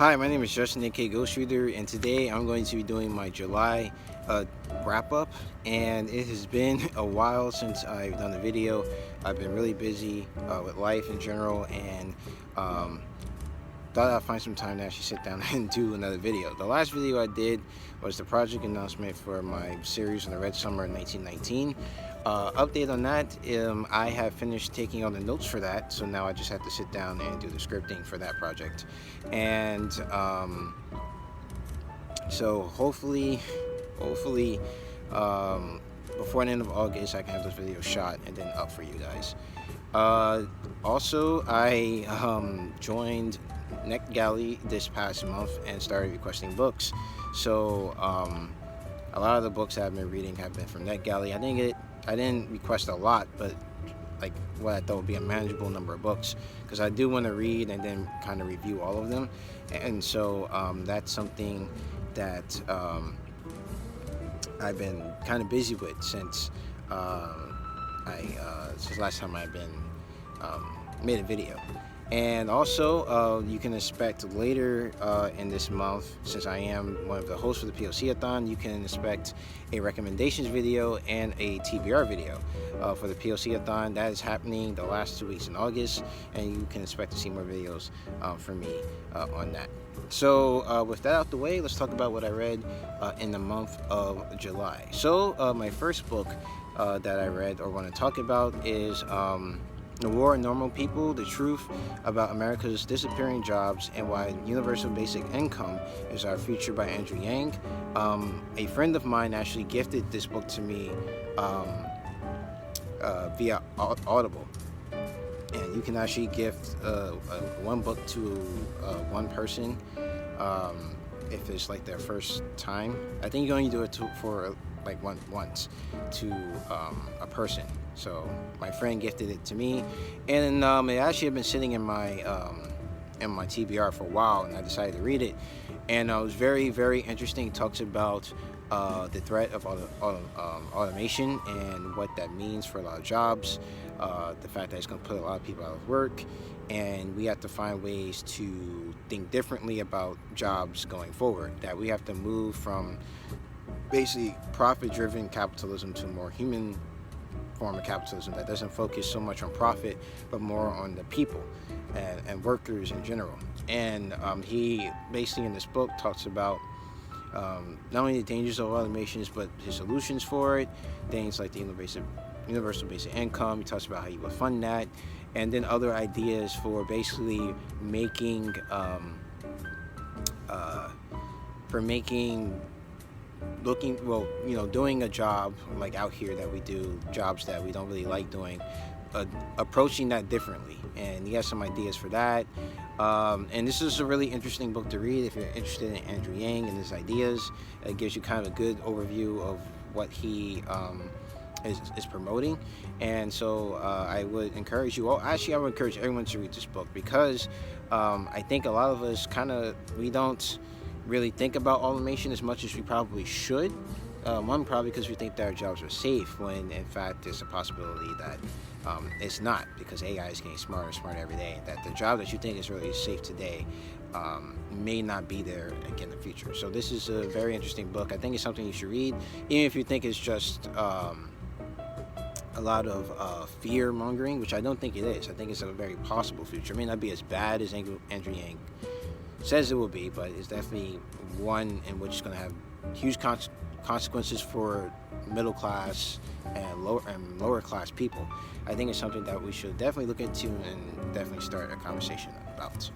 Hi, my name is Justin, aka Ghost Reader, and today I'm going to be doing my July wrap up. And it has been a while since I've done a video. I've been really busy with life in general, and thought I'd find some time to actually sit down and do another video. The last video I did was the project announcement for my series on the Red Summer 1919. Update on that, I have finished taking all the notes for that, so now I just have to sit down and do the scripting for that project. And so hopefully before the end of August I can have this video shot and then up for you guys. Also, I joined NetGalley this past month and started requesting books. So a lot of the books I've been reading have been from NetGalley. I didn't request a lot, but like what I thought would be a manageable number of books, because I do want to read and then kind of review all of them. And so that's something that I've been kind of busy with since since last time I've been made a video. And also, you can expect later in this month, since I am one of the hosts for the POC-a-thon, you can expect a recommendations video and a TBR video for the POC-a-thon. That is happening the last 2 weeks in August, and you can expect to see more videos from me on that. So with that out the way, let's talk about what I read in the month of July. So my first book that I read or want to talk about is The War on Normal People, The Truth About America's Disappearing Jobs and Why Universal Basic Income is Our Future by Andrew Yang. A friend of mine actually gifted this book to me via Audible. And you can actually gift one book to one person if it's like their first time. I think you only do it for like once to a person. So my friend gifted it to me, and it actually had been sitting in my TBR for a while, and I decided to read it. And it was very, very interesting. It talks about the threat of automation and what that means for a lot of jobs, the fact that it's going to put a lot of people out of work, and we have to find ways to think differently about jobs going forward, that we have to move from basically profit-driven capitalism to a more human form of capitalism that doesn't focus so much on profit but more on the people and workers in general. And he basically in this book talks about not only the dangers of automations but his solutions for it, things like the universal basic income. He talks about how you would fund that, and then other ideas for basically making doing a job like out here that we do, jobs that we don't really like doing, approaching that differently. And he has some ideas for that. And this is a really interesting book to read if you're interested in Andrew Yang and his ideas. It gives you kind of a good overview of what he is promoting. And so I would encourage you all, actually I would encourage everyone to read this book, because I think a lot of us we don't really think about automation as much as we probably should. One, probably because we think that our jobs are safe, when in fact there's a possibility that it's not, because AI is getting smarter and smarter every day, that the job that you think is really safe today may not be there again in the future. So this is a very interesting book. I think it's something you should read, even if you think it's just a lot of fear mongering, which I don't think it is. I think it's a very possible future. It may not be as bad as Andrew Yang says it will be, but it's definitely one in which it's going to have huge consequences for middle class and lower class people. I think it's something that we should definitely look into and definitely start a conversation about.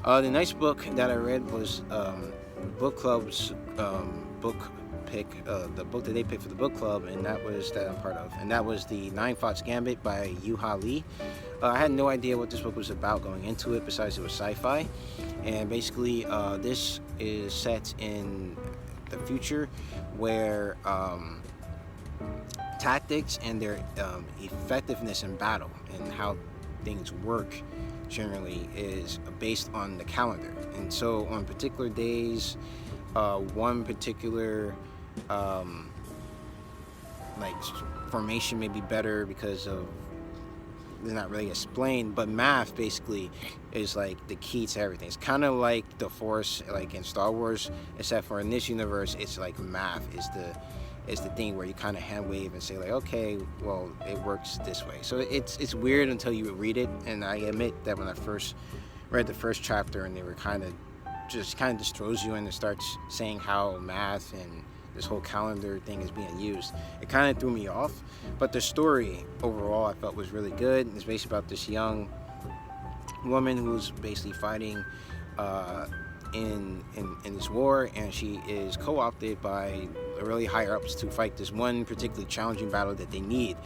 The next book that I read was book club's book pick, the book that they picked for the book club, and that I'm part of, and that was the Ninefox Gambit by Yuha Lee. I had no idea what this book was about going into it, besides it was sci-fi. And basically this is set in the future, where tactics and their effectiveness in battle and how things work generally is based on the calendar. And so on particular days, one particular like formation may be better because of they're not really explained, but math basically is like the key to everything. It's kind of like the Force, like in Star Wars, except for in this universe, it's like math is the thing where you kind of hand wave and say like, okay, well, it works this way. So it's weird until you read it, and I admit that when I first read the first chapter and they were kind of just throws you in and starts saying how math and this whole calendar thing is being used, it kind of threw me off. But the story overall I felt was really good. It's basically about this young woman who's basically fighting in this war, and she is co-opted by really higher ups to fight this one particularly challenging battle that they need.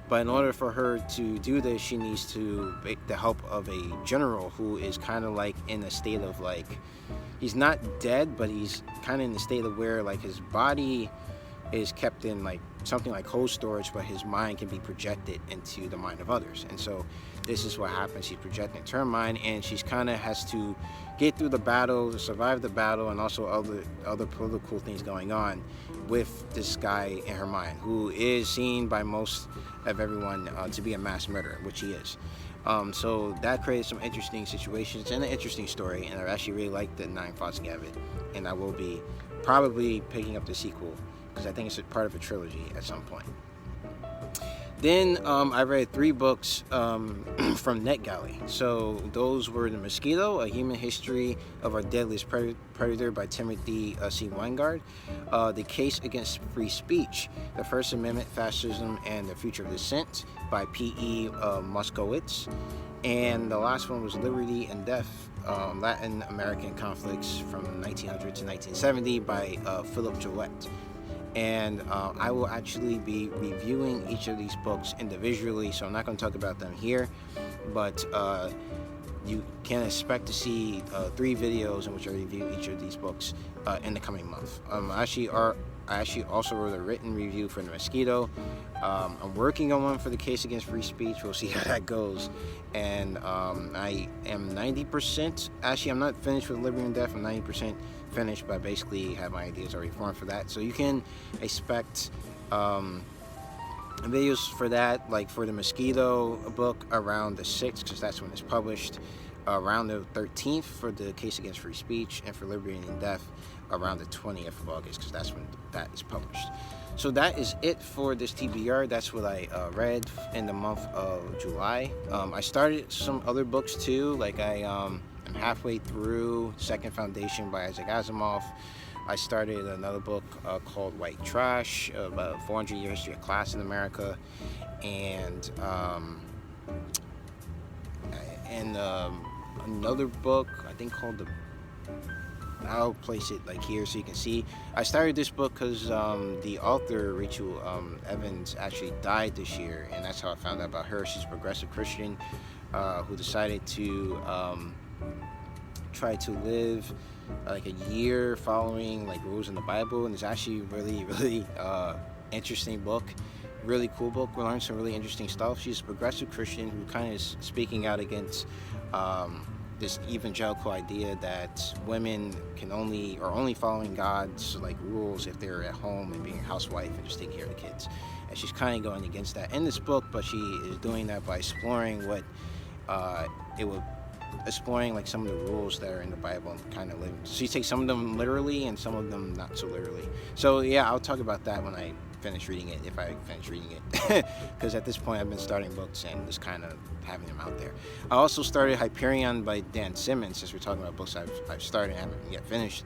But in order for her to do this, she needs to make the help of a general who is kind of like in a state of like, he's not dead, but he's kind of in the state of where like his body is kept in like something like cold storage, but his mind can be projected into the mind of others. And so this is what happens. She's projecting into her mind, and she's kind of has to get through the battle, to survive the battle, and also other political things going on with this guy in her mind, who is seen by most of everyone to be a mass murderer, which he is. So that created some interesting situations and an interesting story, and I actually really like the Ninefox Gambit, and I will be probably picking up the sequel because I think it's a part of a trilogy at some point. Then I read 3 books from NetGalley. So those were The Mosquito, A Human History of Our Deadliest Predator by Timothy C. Weingard, The Case Against Free Speech, The First Amendment, Fascism, and the Future of Dissent by P.E. Moskowitz. And the last one was Liberty and Death, Latin American Conflicts from 1900 to 1970 by Philip Gillette. And I will actually be reviewing each of these books individually, so I'm not going to talk about them here, but you can expect to see 3 videos in which I review each of these books in the coming month. I actually also wrote a written review for The Mosquito. I'm working on one for The Case Against Free Speech. We'll see how that goes. And I am 90%, actually I'm not finished with Liberty and Death, I'm 90% finished, but I basically have my ideas already formed for that. So you can expect videos for that, like for the Mosquito book around the 6th, because that's when it's published, around the 13th for The Case Against Free Speech, and for Liberty and Death around the 20th of August, because that's when that is published. So that is it for this TBR. That's what I read in the month of July. I started some other books too, like I'm halfway through Second Foundation by Isaac Asimov. I started another book called White Trash, about 400-year history of class in America, and another book I think called I'll place it like here so you can see. I started this book because the author Rachel Evans actually died this year, and that's how I found out about her. She's a progressive Christian who decided to try to live like a year following like rules in the Bible, and it's actually really interesting book, really cool book. We learned some really interesting stuff. She's a progressive Christian who kind of is speaking out against this evangelical idea that women can only following God's like rules if they're at home and being a housewife and just taking care of the kids. And she's kind of going against that in this book, but she is doing that by exploring what exploring like some of the rules that are in the Bible and kind of living. She takes some of them literally and some of them not so literally. So yeah, I'll talk about that when I finish reading it, if I finish reading it, because at this point I've been starting books and just kind of having them out there. I also started Hyperion by Dan Simmons, since we're talking about books I've started and haven't yet finished,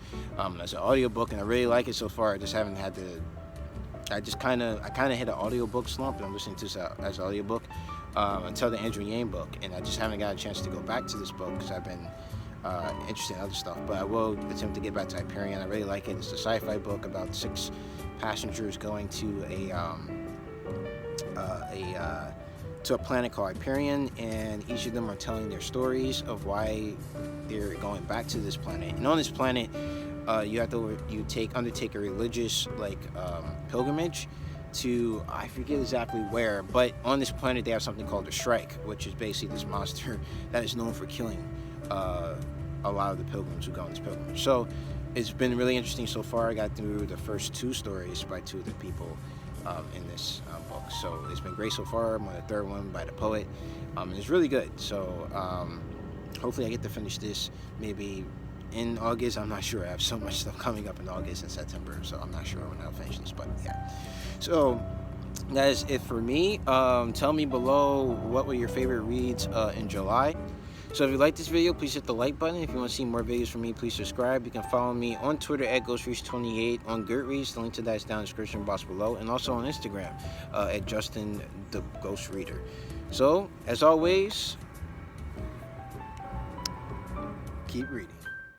as an audiobook, and I really like it so far. I just haven't had to, I kind of hit an audiobook slump, and I'm listening to this as an audiobook until the Andrew Yang book, and I just haven't got a chance to go back to this book because I've been interested in other stuff, but I will attempt to get back to Hyperion. I really like it. It's a sci-fi book about 6 passengers going to a planet called Hyperion, and each of them are telling their stories of why they're going back to this planet. And on this planet, you have to undertake a religious pilgrimage to, I forget exactly where, but on this planet they have something called the Shrike, which is basically this monster that is known for killing a lot of the pilgrims who go on this pilgrimage. So it's been really interesting so far. I got through the first 2 stories by 2 of the people in this book. So it's been great so far. I'm on the third one by the poet, and it's really good. So hopefully I get to finish this maybe in August. I'm not sure. I have so much stuff coming up in August and September, so I'm not sure when I'll finish this, but yeah. So that is it for me. Tell me below what were your favorite reads in July. So if you like this video, please hit the like button. If you want to see more videos from me, please subscribe. You can follow me on Twitter at GhostReads28, on Goodreads, the link to that is down in the description box below, and also on Instagram at Justin the Ghost Reader. So as always, keep reading.